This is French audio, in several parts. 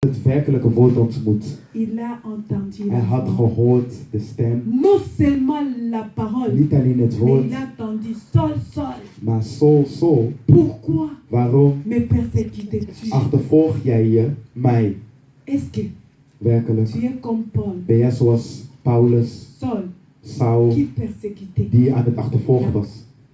Het werkelijke woord ontmoet. Il a entendu Hij la had voix. gehoord de stem. Non seulement la parole, Niet alleen het mais woord, il a entendu Saul, Saul. maar Saul, Pourquoi waarom me persécutes-tu? achtervolg jij je mij? Est-ce que Werkelijk. tu es comme Paul, Ben jij zoals Paulus, Saul, Saul, qui persécutait die aan het achtervolgen was?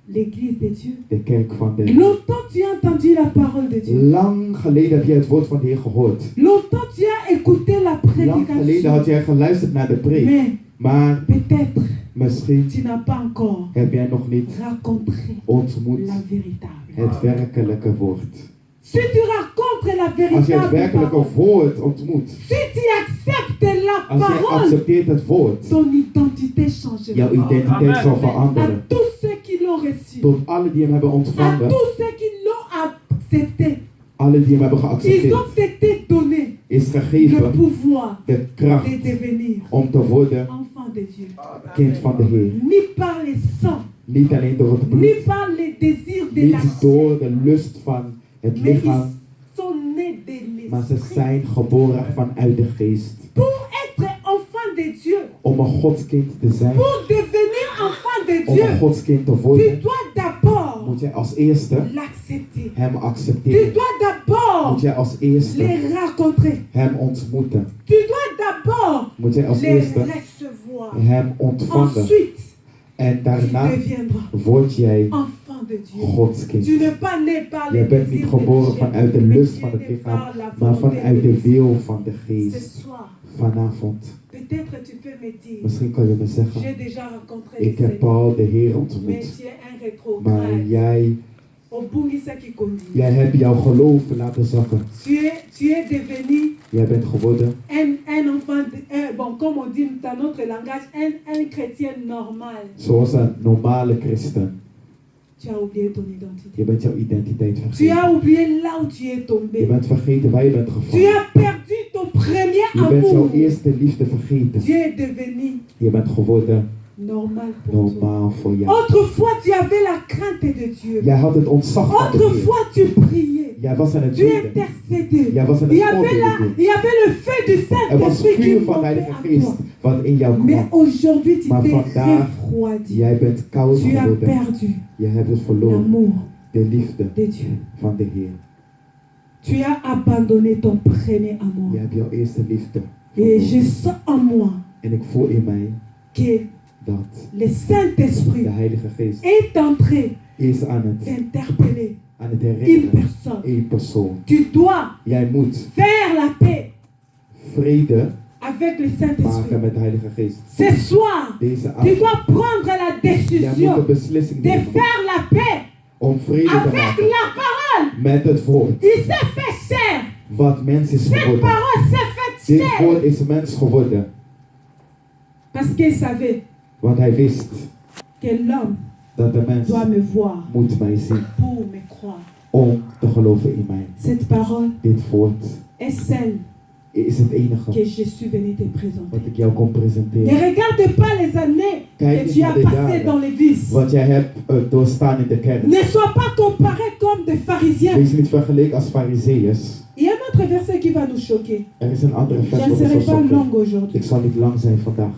l'église de Dieu? De kerk van de... Longtemps tu as entendu la parole de Dieu. Lang geleden heb jij het woord van de Heer gehoord. Longtemps tu as écouté la Lang geleden had prédication. jij geluisterd naar de preek. Mais Maar peut-être misschien tu n'as pas encore heb jij nog niet rencontré ontmoet la véritable. het werkelijke woord. Si tu rencontres la Als je het véritable werkelijke parole, woord ontmoet, si tu acceptes la als jij parole, accepteert het woord, ton identité changera. jouw identiteit zal À veranderen. tous ceux qui l'ont reçu, Tot alle die hem hebben à ontvangen, tous ceux qui l'ont accepté, alle die hem hebben ils geaccepteerd, ont été donnés is le gegeven pouvoir de kracht de devenir om te worden enfants de Dieu. kind van de Heer. Ni par les sangs, Niet alleen door het ni bloed, par les désirs de la niet chair, door de lust van het mais lichaam, ils sont nés de maar ze l'esprit. zijn geboren vanuit de geest. Pour être enfant de Dieu, Om een godskind te zijn, pour devenir enfant de om een Dieu, godskind te tu worden, dois d'abord moet jij als eerste l'accepter. hem Tu accepteren. dois d'abord Moet jij als eerste les rencontrer. hem ontmoeten. Tu dois d'abord Moet jij als les eerste recevoir. hem ontvangen. Ensuite, En tu daarna deviendras word jij enfant de Dieu. godskind. Tu n'es pas né par les Jij bent niet désirs de la geboren chair, vanuit de mais lust tu van es het né lichaam, par la maar volonté vanuit de de l'esprit. wil van de Ce geest. soir, Vanavond. peut-être tu peux me dire, Misschien kan je me j'ai zeggen, déjà rencontré le ik heb Seigneur, al de Heer mais ontmoet. tu es un Maar rétrograde. jij Obungisa qui conduit. hebt jouw geloof laten zakken. Tu es devenu Jij bent geworden, un enfant, bon, comme on dit dans notre langage, un chrétien normal. zoals een normale christen. Tu as oublié ton identité. Je bent jouw identiteit Tu as vergeten. oublié là où tu es Je tombé. bent vergeten waar je bent Tu gevallen. as perdu ton premier Je bent jouw amour. eerste liefde vergeten. Tu es devenu Je bent geworden normal pour toi. normaal voor jou. Autrefois, tu avais la crainte de Dieu. Jij had het ontzag van de Heer. Autrefois, tu priais. Jij was aan het Tu bidden. intercédais. Jij was aan Il y het avait voorbidden. il y avait le feu du Er was Saint-Esprit qui vuur van de montait Heilige à Geest toi. wat in jou Mais kwam. aujourd'hui, tu Maar t'es vandaag, refroidi. jij bent koud Tu as geworden. perdu Je hebt het verloren. l'amour De liefde de Dieu. van de Heer. Tu as abandonné ton premier amour. Je hebt jouw eerste liefde Et je verloren. sens en moi En ik voel in mij que dat le Saint-Esprit de Heilige Geest est en train is aan het d'interpeller une herinneren. personne. Eén persoon. Tu dois Jij moet faire la paix vrede avec le maken Saint-Esprit. met de Heilige Geest. Ce soir, Deze tu avond. dois prendre la Jij moet de décision beslissing de nemen faire la paix om vrede te avec maken la parole. met het woord. Il s'est fait chair. Wat mens is Cette geworden. parole s'est faite Dit chair. woord is mens geworden. Parce qu'il savait Want hij wist que l'homme dat de mens doit me voir moet mij zien pour me croire. om te geloven in mij. Cette parole Dit woord est celle is het enige que je suis venu te présenter. wat ik jou kon Ne presenteren. regarde pas les années Kijk que niet tu naar as de passées jaren dans l'église. wat jij hebt doorstaan in de kerk. Ne sois pas comparé comme des pharisiens. Wees niet vergeleken als fariseeërs. Il y a un autre verset qui va nous choquer. Er is een andere Je vers ne wat serai ons zal pas schokken. longue aujourd'hui. Ik zal niet lang zijn vandaag.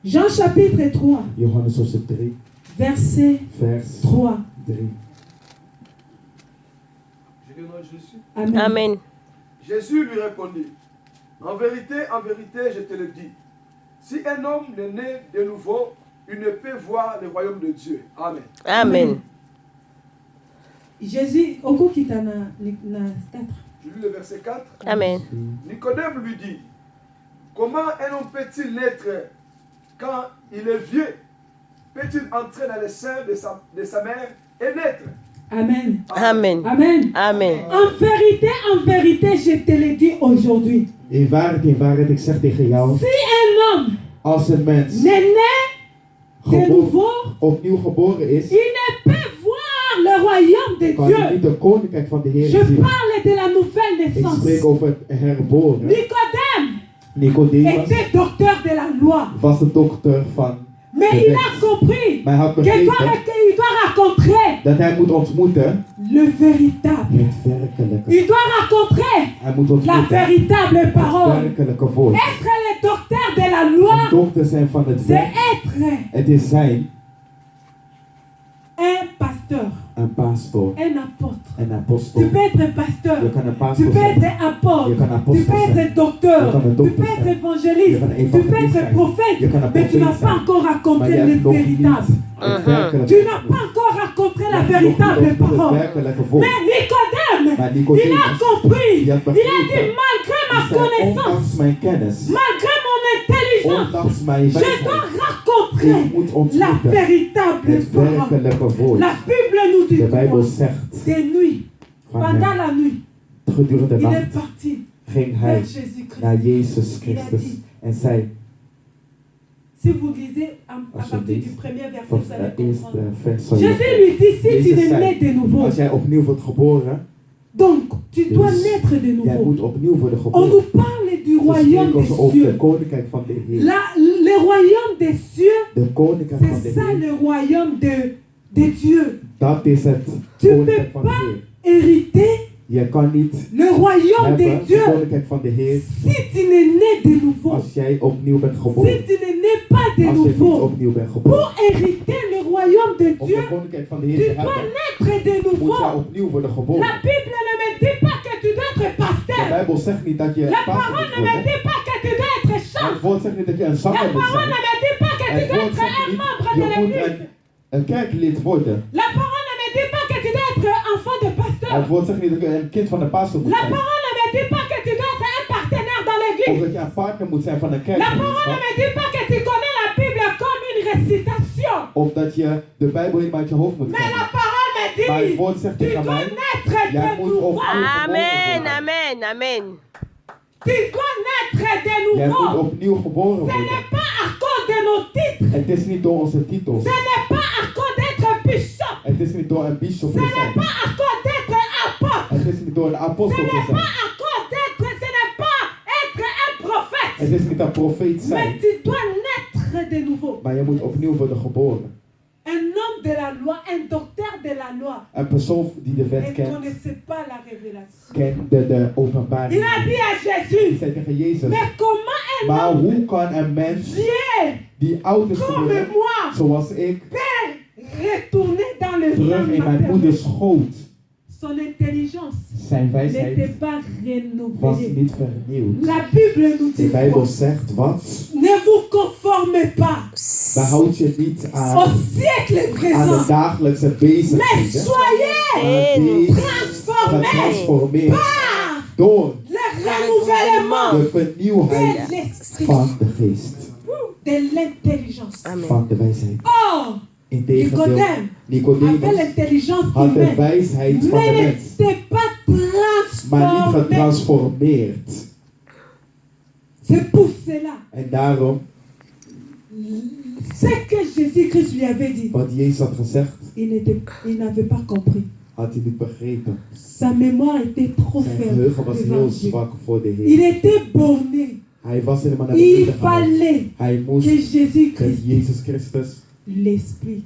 Jean chapitre 3, Johannes hoofdstuk 3, verset vers 3. 3. Je dis au nom de Jésus. Amen. Amen. Jésus lui répondit, en vérité, je te le dis, si un homme n'est né de nouveau, il ne peut voir le royaume de Dieu. Amen. Amen. Jésus, au coup qui t'a na 4. Je lis le verset 4. Amen. Nicodème lui dit, comment un homme peut-il naître quand il est vieux? Peut-il entrer dans le sein de sa mère et naître? Amen. Amen. Amen. Amen. En vérité, je te le dis aujourd'hui. In waarheid, ik zeg tegen jou, Si un homme als een mens n'est né de nouveau, opnieuw geboren is, il ne peut voir le royaume de kan hij niet Dieu. de koninkrijk van de Heer Je zien. parle de la nouvelle Ik naissance. spreek over het herboren. Nicodème Nicodemus était docteur de la loi. was de dokter van Mais de il wet. a compris Maar hij had qu'il doit, begrepen qu'il doit rencontrer dat hij moet ontmoeten le véritable. het werkelijke. Il doit rencontrer Hij moet la ontmoeten véritable het parole. werkelijke woord. Être le docteur de la Een loi, dochter zijn van het c'est werk. être Het is zijn un pasteur, een pastoor, un apôtre. een Tu apostel. peux être pasteur, Je kan een tu pastoor peux zijn. être apôtre, Je kan tu apostel peux zijn. être docteur, Je kan een tu dokter peux être zijn. évangéliste, Je kan een tu peux evangelist être zijn. prophète, Je kan een mais tu n'as profeet pas zijn. encore Maar rencontré je le hebt nog niet véritable. het werkelijke Tu n'as pas encore rencontré la véritable het parole. werkelijke woord. Mais Nicodème, Maar il a Nicodemus, compris. die had Il a dit, begrepen, malgré ma die zei, connaissance, ondanks mijn kennis, malgré mon intelligence, ondanks mijn je dois wijsheid, rencontrer ik moet la ontmoeten véritable het parole. werkelijke woord. La Bible nous dit De Bijbel quoi? zegt, Des nuits, van pendant hem, la nuit, gedurende de il est nacht parti ging hij vers Jésus-Christ. naar Jezus Christus en zei, Si vous lisez à Als je partir du leest premier verset, van vous allez het eerste comprendre. vers zal je Jésus lui dit, si tu Jezus es né zei, de nouveau, als jij opnieuw wordt geboren, donc tu dois Dus naître de jij nouveau. moet opnieuw worden On geboren. nous parle du We royaume spreken des ons over het cieux. koninkrijk van de Heer. Le royaume des cieux, De koninkrijk van de c'est ça Heer, le royaume de Dieu. dat is het Tu ne koninkrijk peux van de pas Heer. hériter Je kan niet le royaume de hebben het Dieu koninkrijk van de Heer si tu n'es né de nouveau. als jij opnieuw bent Si geboren. tu n'es né pas de Als je niet nouveau. opnieuw bent geboren. Pour hériter le royaume de Om Dieu, het koninkrijk van de tu Heer te dois hebben, naître de moet jij nouveau. opnieuw worden La geboren. Bible ne me dit pas que tu dois être De pasteur. Bijbel zegt niet dat je La pastor parole moet ne me worden. dit pas que tu dois être Het chant. woord zegt niet dat je een La zanger moet parole zijn. ne me dit pas que tu Het dois woord être zegt un niet, membre de je moet l'église. een kerklid worden. La parole ne me dit pas que tu dois être enfant de Het pasteur. woord zegt niet dat je een kind van de pastor moet La zijn. parole ne me dit pas que tu dois être un partenaire dans Of l'église. dat je een partner moet zijn van een La parole ne kerkgemeenschap. me dit pas que tu connais la Bible comme une récitation. Of dat je de Bijbel helemaal uit je hoofd moet Mais la kennen. parole me Maar het dit, woord zegt tu tegen dois mij, naître jij de moet nouveau. opnieuw geboren Amen, worden. amen, amen. Tu dois naître de Jij moet nouveau. opnieuw geboren Ce worden. n'est pas à cause de nos titres. Het is niet door onze titels. Ce n'est pas à cause d'être bishop. Het is niet door een bishop Ce te n'est zijn. pas à cause d'être apôtre. Het is niet door een Ce apostel te n'est zijn. pas à cause d'être, ce n'est pas être un prophète. Het is niet een profeet Mais zijn. tu dois naître de nouveau. Maar je moet opnieuw worden geboren. Un homme de la loi, un docteur de la loi, Een persoon die de ne wet kent, connaissait pas la révélation. kende de Il openbaring. a dit à Die Jésus, zei tegen Jezus, mais comment un maar homme hoe kan een mens vieux die oud is comme geworden, moi zoals ik, peut retourner dans le terug sein in mijn maternel? moeders schoot? Son intelligence Zijn wijsheid n'était pas was renouvelée. niet vernieuwd. La Bible nous De dit Bijbel quoi? zegt wat? Ne vous conformez pas Behoud je niet au aan siècle de présent, dagelijkse mais bezigheden. soyez Maar wees transformés getransformeerd par door le renouvellement de vernieuwheid de l'esprit, van de geest, de l'intelligence. Amen. van de wijsheid. Or, Integendeel, Nicodème avait Nicodemus l'intelligence had de humaine, wijsheid van de mais mens, n'était pas maar niet transformé. getransformeerd. C'est pour cela, En daarom, ce que Jésus-Christ lui avait dit, wat Jezus had gezegd, il n'avait pas compris. had hij niet begrepen. Sa mémoire était trop Zijn faible geheugen was devant heel Dieu. zwak voor de Il Heer. était borné. Hij was helemaal naar Il beneden gegaan. fallait Hij moest que dat Jésus-Christ Jezus Christus l'explique.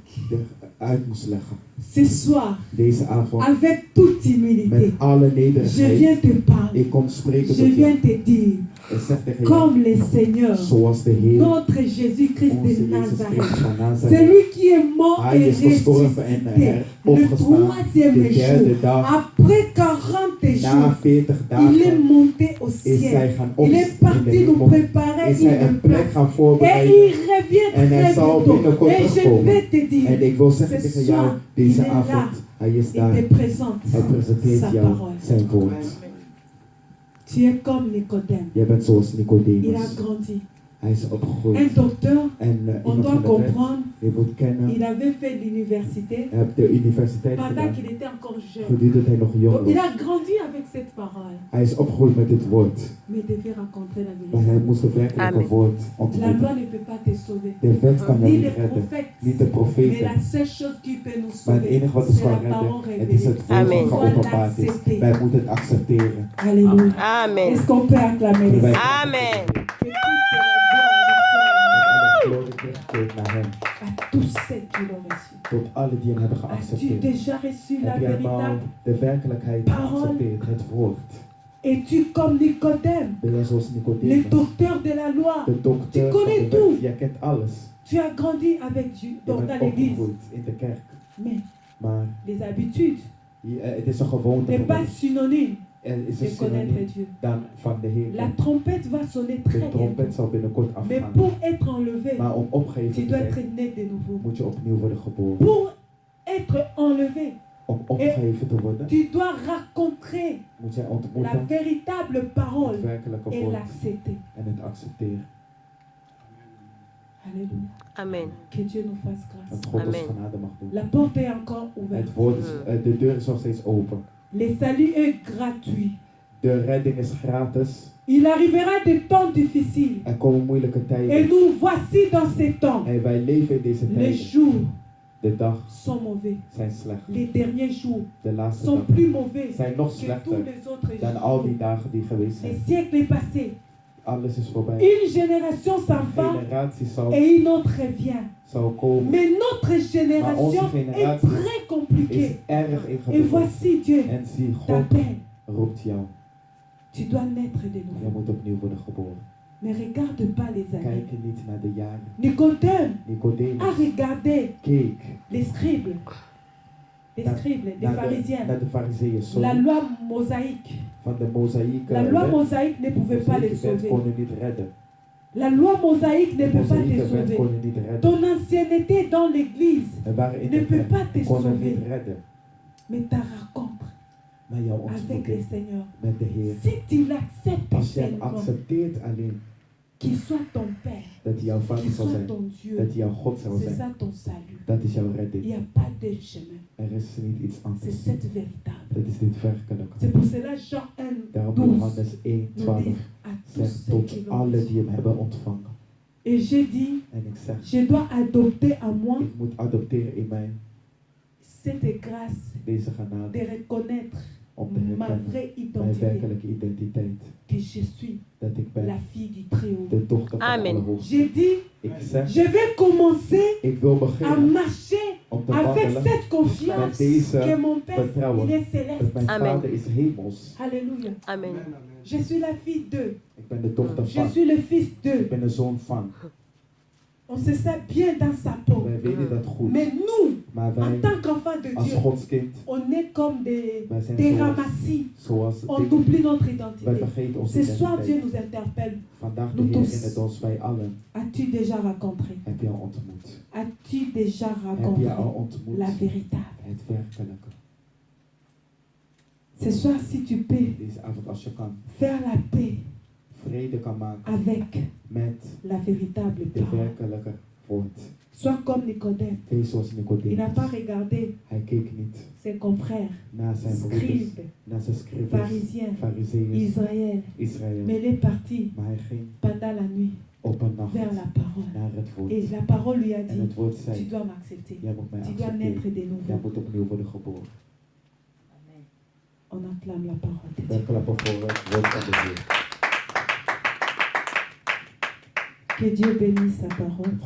eruit moest leggen. Ce soir, Deze avond, avec toute humilité, met alle je nederigheid, viens te parler. ik kom spreken Je tot viens je. te dire, En zeg tegen je, comme le Seigneur, zoals de Heer, notre Jésus-Christ onze de Jezus Nazareth, Christus van Nazareth. celui qui est mort Hij et is gestorven en ressuscité le opgestaan troisième de derde jour, dag. après 40 jours, Na 40 il est dagen monté au is ciel. hij gaan Il est parti nous préparer Is hij une een plek place. gaan Et voorbereiden. il revient En hij très zal bientôt. binnenkort Et je terugkomen. vais te dire, En ik wil zeggen ce tegen jou, soir, deze il est là. avond, hij is il daar. te présente Hij presenteert sa jou parole. zijn woord. Tu es comme Nicodème. Jij bent zoals Il a Nicodemus. grandi. Hij is Un opgegroeid. docteur, En on iemand doit van de wet, comprendre, je moet kennen. il avait fait l'université Hij heeft de universiteit pendant gedaan. qu'il était encore jeune. Gedurende hij nog jong Donc, il was. a grandi avec cette parole, Hij is opgegroeid met dit woord. mais il devait rencontrer la Maar hij vérité. moest het werkelijke Amen. woord La ontmoeten. loi ne peut pas te sauver. De wet kan jou Ni niet les redden. prophètes. Niet de Mais profeten. la seule chose qui peut nous Maar het sauver, enige wat ons c'est kan la parole redden, het is het révélée. woord Amen. wat geopenbaard is. Wij moeten het accepteren. Alléluia. Amen. Est-ce qu'on peut acclamer les Amen. Amen. Que toute la gloire lui soit Alle glorie terugkeert naar hem. À tous ceux qui l'ont reçu. Tot alle die hem hebben As-tu geaccepteerd. déjà reçu la Heb je eenmaal véritable? de werkelijkheid Parole. geaccepteerd, het woord. Es-tu comme Nicodème, Ben jij zoals le Nicodemus, docteur de la loi? de dokter Tu van connais de tout. wet. Jij kent alles. Tu as grandi avec Dieu, Je donc dans bent l'église. opgegroeid in de kerk. Mais Maar les habitudes het is een gewoonte n'est pas geworden. synonyme Er is de een connaître synoniem Dieu. dan van de Heer. La trompette va sonner très De trompet bientôt. zal binnenkort Mais afgaan. pour être enlevé, Maar om opgegeven tu te dois être zijn, né de nouveau. moet je opnieuw worden geboren. Pour être enlevé, Om opgegeven te worden, tu dois rencontrer moet jij la ontmoeten véritable het parole werkelijke et woord l'accepter. en het accepteren. Alléluia. Amen. Que Dieu nous fasse grâce. Dat God ons Amen. genade mag doen. La porte est encore ouverte. Het woord is, de deur is nog steeds open. Le salut est gratuit. De redding is gratis. Il arrivera des temps difficiles. Er komen moeilijke Et tijden. nous voici dans ces temps. En wij leven in deze Les tijden. jours De dag sont mauvais. zijn slecht. Les derniers jours De laatste sont dagen plus mauvais zijn nog que tous slechter les autres dan al jours. die dagen die geweest Les zijn. siècles passés. Alles is voorbij. Une génération s'en Een va generatie et une autre vient. zal komen. Mais notre génération est génération très Is compliquée. erg Et ingewikkeld. voici Dieu En zie, God t'appelle. roept jou. Tu dois naître de Jij nouveau. moet opnieuw worden geboren. Ne regarde pas les années. Kijk niet naar de jaren. Nicodème a Nicodemus regardé keek les scribes, les pharisiens, naar de fariseeën. la Sorry, loi mosaïque. van de mozaïek. La loi mosaïque ne pouvait pas les wet sauver. kon je niet redden. La loi mosaïque ne De peut pas te mozaïeke wet sauver. kon je niet redden. Ton ancienneté dans l'église We waren in ne de peut pas te kerk, kon je sauver. niet redden. Mais ta rencontre Maar jouw avec le ontmoeting Seigneur, met de Heer. si tu l'acceptes Als je hem seulement, accepteert alleen qu'il soit ton Père, dat hij jouw vader qu'il zal soit zijn. ton Dieu, Dat hij jouw God zal c'est zijn. ça ton salut. Dat is jouw Il redding. n'y a pas de chemin. Er is niet iets C'est anders. cette véritable. Dat is dit werkelijke. C'est pour cela Jean 1, Daarom 12 Johannes 1, nous 12 dit à tous zegt ceux qui tot l'ont alle reçu. die hem hebben ontvangen. Et j'ai dit, En ik zeg, je dois adopter à moi ik moet adopteren in mij cette grâce deze genade de reconnaître om te ma herkennen vraie mijn identité, werkelijke identiteit. que je suis Dat ik ben la fille du Très-Haut. de dochter van Amen. de Allerhoogste. J'ai dit, Ik zeg, je vais commencer ik wil à beginnen marcher om te avec wandelen cette confiance met deze que mon Père, vertrouwen. il est Dat céleste. mijn Amen. vader is hemels. Alléluia. Amen. Je suis la fille d'eux. Ik ben de dochter Je van. suis le fils Ik d'eux. ben de zoon van. On se sait bien dans sa peau. Wij weten dat goed. Mais nous, Maar en wij, tant qu'enfants de als Dieu, Gods kind, on est comme wij zijn des zoals, ramassis. zoals On dingen. oublie notre Wij identité. vergeten onze Ce soir, Dieu identiteit. nous interpelle. Vandaag de Nous Heer tous. herinnert ons, wij allen, As-tu déjà rencontré? heb je al ontmoet. As-tu déjà Heb je al rencontré ontmoet la véritable? het werkelijke. Ce soir, si tu peux Deze avond als je kan, faire la paix vrede kan maken avec met la véritable de parole, werkelijke woord. sois comme Nicodème. Wees zoals Il n'a pas Nicodemus. regardé Hij keek niet ses confrères, naar zijn broeders, scribes, naar zijn scribers, pharisiens, fariseeën, Israël. Israël. Mais il est parti Maar hij ging pendant la nuit op een nacht vers la parole. naar het woord. Et la parole lui a En dit, het woord tu zei, dois m'accepter. jij moet mij Tu dois naître accepteren. de Jij nouveau. moet opnieuw worden geboren. On acclame la parole de Wij Dieu. klappen voor het woord van de Heer. Que Dieu bénisse sa parole.